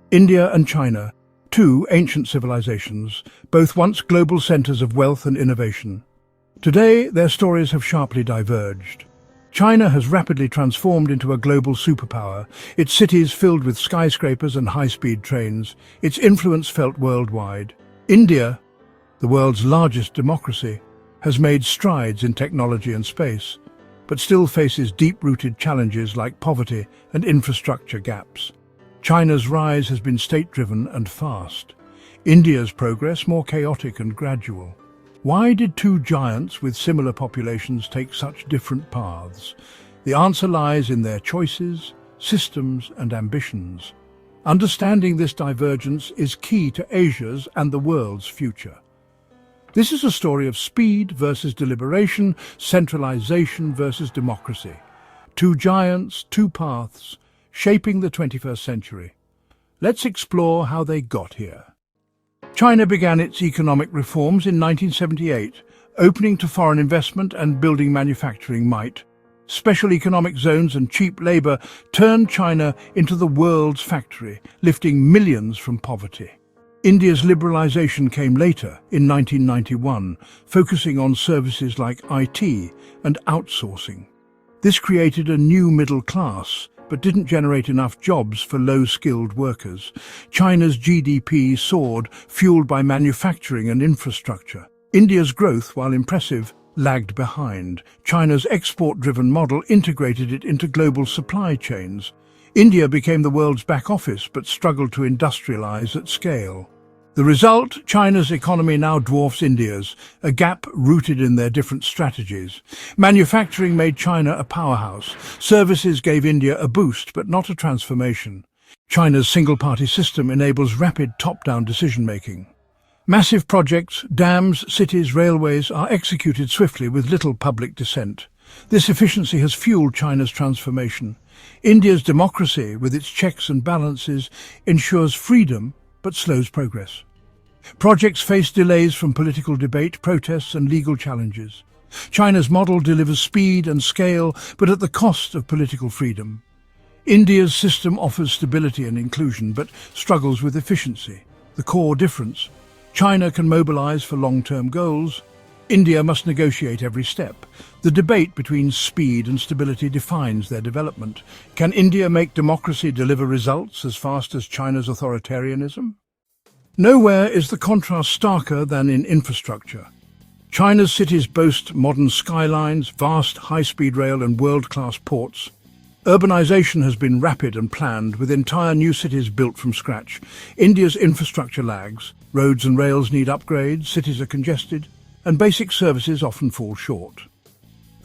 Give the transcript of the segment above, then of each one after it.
India and China, two ancient civilizations, both once global centers of wealth and innovation. Today, their stories have sharply diverged. China has rapidly transformed into a global superpower, its cities filled with skyscrapers and high-speed trains, its influence felt worldwide. India, the world's largest democracy, has made strides in technology and space, but still faces deep-rooted challenges like poverty and infrastructure gaps. China's rise has been state-driven and fast. India's progress more chaotic and gradual. Why did two giants with similar populations take such different paths? The answer lies in their choices, systems, and ambitions. Understanding this divergence is key to Asia's and the world's future. This is a story of speed versus deliberation, centralization versus democracy. Two giants, two paths, shaping the 21st century. Let's explore how they got here. China began its economic reforms in 1978, opening to foreign investment and building manufacturing might. Special economic zones and cheap labor turned China into the world's factory, lifting millions from poverty. India's liberalization came later, in 1991, focusing on services like IT and outsourcing. This created a new middle class, but didn't generate enough jobs for low-skilled workers. China's GDP soared, fueled by manufacturing and infrastructure. India's growth, while impressive, lagged behind. China's export-driven model integrated it into global supply chains. India became the world's back office, but struggled to industrialize at scale. The result, China's economy now dwarfs India's, a gap rooted in their different strategies. Manufacturing made China a powerhouse. Services gave India a boost, but not a transformation. China's single-party system enables rapid top-down decision-making. Massive projects, dams, cities, railways are executed swiftly with little public dissent. This efficiency has fueled China's transformation. India's democracy, with its checks and balances, ensures freedom but slows progress. Projects face delays from political debate, protests and legal challenges. China's model delivers speed and scale, but at the cost of political freedom. India's system offers stability and inclusion, but struggles with efficiency. The core difference: China can mobilize for long-term goals. India must negotiate every step. The debate between speed and stability defines their development. Can India make democracy deliver results as fast as China's authoritarianism? Nowhere is the contrast starker than in infrastructure. China's cities boast modern skylines, vast high-speed rail and world-class ports. Urbanization has been rapid and planned, with entire new cities built from scratch. India's infrastructure lags. Roads and rails need upgrades, cities are congested, and basic services often fall short.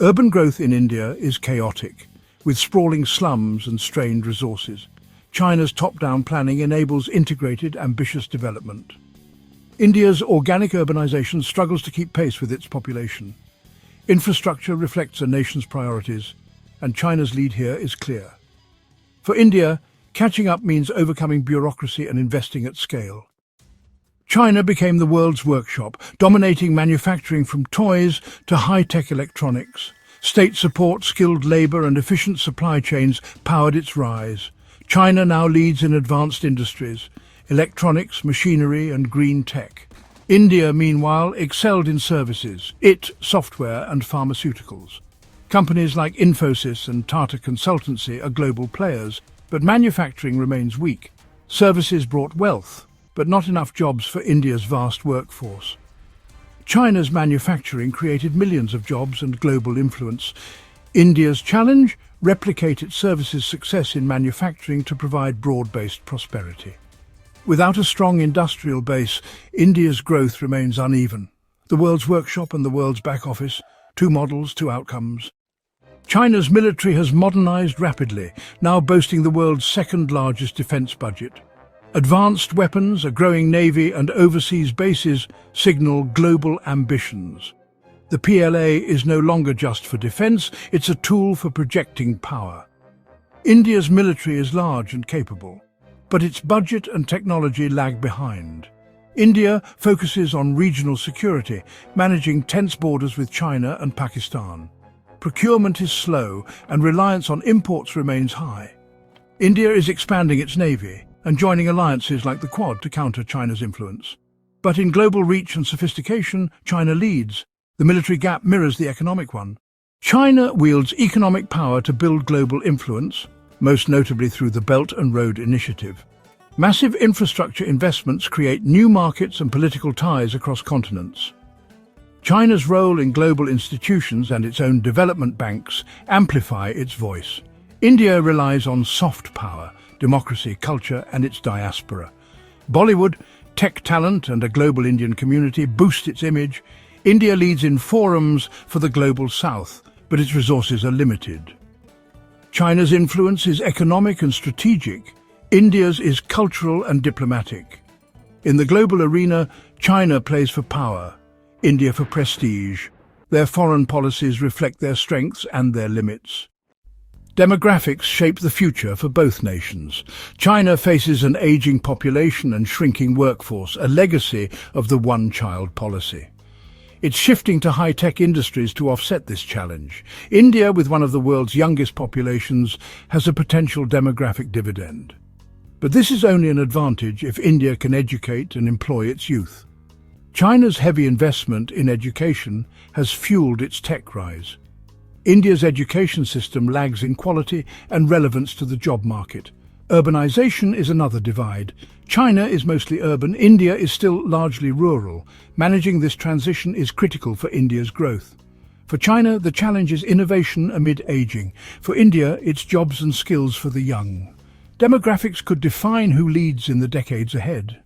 Urban growth in India is chaotic, with sprawling slums and strained resources. China's top-down planning enables integrated, ambitious development. India's organic urbanization struggles to keep pace with its population. Infrastructure reflects a nation's priorities, and China's lead here is clear. For India, catching up means overcoming bureaucracy and investing at scale. China became the world's workshop, dominating manufacturing from toys to high-tech electronics. State support, skilled labor and efficient supply chains powered its rise. China now leads in advanced industries, electronics, machinery and green tech. India, meanwhile, excelled in services, software and pharmaceuticals. Companies like Infosys and Tata Consultancy are global players, but manufacturing remains weak. Services brought wealth, but not enough jobs for India's vast workforce. China's manufacturing created millions of jobs and global influence. India's challenge? Replicate its services' success in manufacturing to provide broad-based prosperity. Without a strong industrial base, India's growth remains uneven. The world's workshop and the world's back office, two models, two outcomes. China's military has modernized rapidly, now boasting the world's second-largest defense budget. Advanced weapons, a growing navy and overseas bases signal global ambitions. The PLA is no longer just for defense, it's a tool for projecting power. India's military is large and capable, but its budget and technology lag behind. India focuses on regional security, managing tense borders with China and Pakistan. Procurement is slow and reliance on imports remains high. India is expanding its navy, and joining alliances like the Quad to counter China's influence. But in global reach and sophistication, China leads. The military gap mirrors the economic one. China wields economic power to build global influence, most notably through the Belt and Road Initiative. Massive infrastructure investments create new markets and political ties across continents. China's role in global institutions and its own development banks amplify its voice. India relies on soft power, democracy, culture, and its diaspora. Bollywood, tech talent, and a global Indian community boost its image. India leads in forums for the global south, but its resources are limited. China's influence is economic and strategic. India's is cultural and diplomatic. In the global arena, China plays for power, India for prestige. Their foreign policies reflect their strengths and their limits. Demographics shape the future for both nations. China faces an aging population and shrinking workforce, a legacy of the one-child policy. It's shifting to high-tech industries to offset this challenge. India, with one of the world's youngest populations, has a potential demographic dividend. But this is only an advantage if India can educate and employ its youth. China's heavy investment in education has fueled its tech rise. India's education system lags in quality and relevance to the job market. Urbanization is another divide. China is mostly urban, India is still largely rural. Managing this transition is critical for India's growth. For China, the challenge is innovation amid aging. For India, it's jobs and skills for the young. Demographics could define who leads in the decades ahead.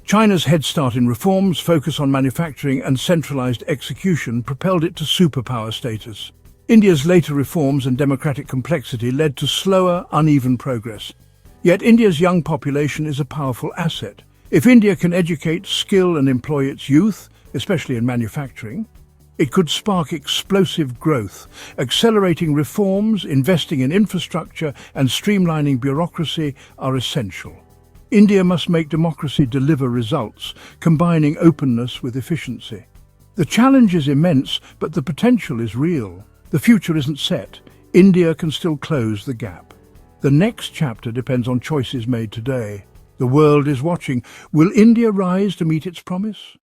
China's head start in reforms, focus on manufacturing and centralized execution propelled it to superpower status. India's later reforms and democratic complexity led to slower, uneven progress. Yet India's young population is a powerful asset. If India can educate, skill and employ its youth, especially in manufacturing, it could spark explosive growth. Accelerating reforms, investing in infrastructure and streamlining bureaucracy are essential. India must make democracy deliver results, combining openness with efficiency. The challenge is immense, but the potential is real. The future isn't set. India can still close the gap. The next chapter depends on choices made today. The world is watching. Will India rise to meet its promise?